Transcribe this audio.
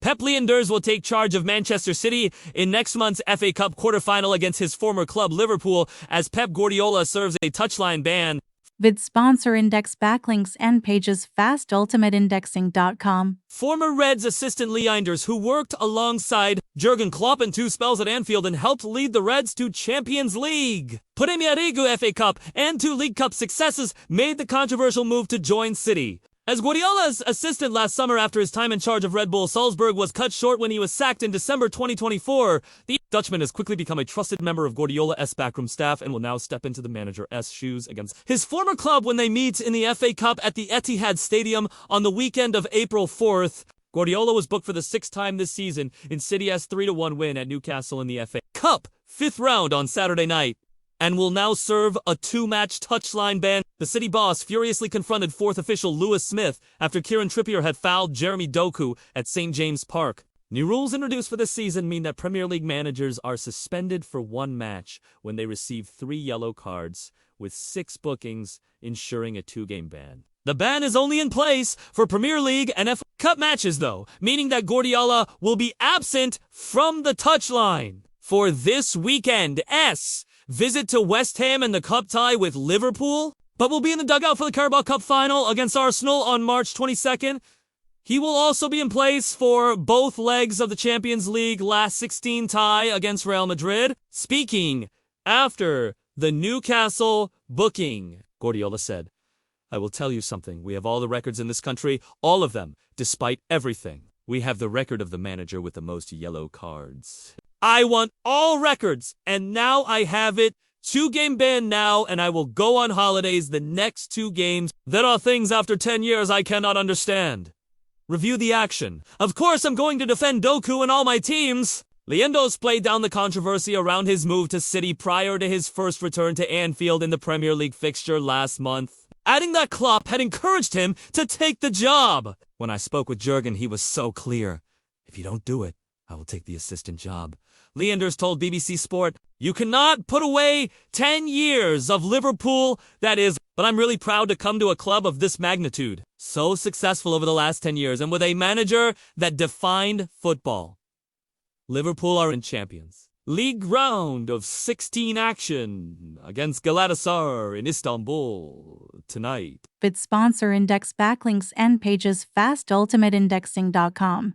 Pep Lijnders will take charge of Manchester City in next month's FA Cup quarter-final against his former club Liverpool as Pep Guardiola serves a touchline ban. With sponsor index backlinks and pages fastultimateindexing.com. Former Reds assistant Lijnders, who worked alongside Jürgen Klopp in 2 spells at Anfield and helped lead the Reds to Champions League, Premier League, FA Cup, and 2 League Cup successes, made the controversial move to join City. As Guardiola's assistant last summer after his time in charge of Red Bull Salzburg was cut short when he was sacked in December 2024, the Dutchman has quickly become a trusted member of Guardiola's backroom staff and will now step into the manager's shoes against his former club when they meet in the FA Cup at the Etihad Stadium on the weekend of April 4th. Guardiola was booked for the 6th time this season in City's 3-1 win at Newcastle in the FA Cup 5th round on Saturday night, and will now serve a 2-match touchline ban. The City boss furiously confronted 4th official Lewis Smith after Kieran Trippier had fouled Jeremy Doku at St. James Park. New rules introduced for this season mean that Premier League managers are suspended for 1 match when they receive 3 yellow cards, with 6 bookings ensuring a 2-game ban. The ban is only in place for Premier League and FA Cup matches though, meaning that Guardiola will be absent from the touchline for this weekend's visit to West Ham in the cup tie with Liverpool, but will be in the dugout for the Carabao Cup final against Arsenal on March 22nd. He will also be in place for both legs of the Champions League last 16 tie against Real Madrid. Speaking after the Newcastle booking, Guardiola said, "I will tell you something. We have all the records in this country, all of them, despite everything. We have the record of the manager with the most yellow cards. I want all records, and now I have it. 2-game ban now, and I will go on holidays the next 2 games. There are things after 10 years I cannot understand. Review the action. Of course I'm going to defend Doku and all my teams." Lijnders played down the controversy around his move to City prior to his first return to Anfield in the Premier League fixture last month, adding that Klopp had encouraged him to take the job. "When I spoke with Jürgen, he was so clear. If you don't do it, I will take the assistant job," Lijnders told BBC Sport. "You cannot put away 10 years of Liverpool, that is, but I'm really proud to come to a club of this magnitude. So successful over the last 10 years and with a manager that defined football. Liverpool are in Champions League round of 16 action against Galatasaray in Istanbul tonight." With sponsor index backlinks and pages fastultimateindexing.com.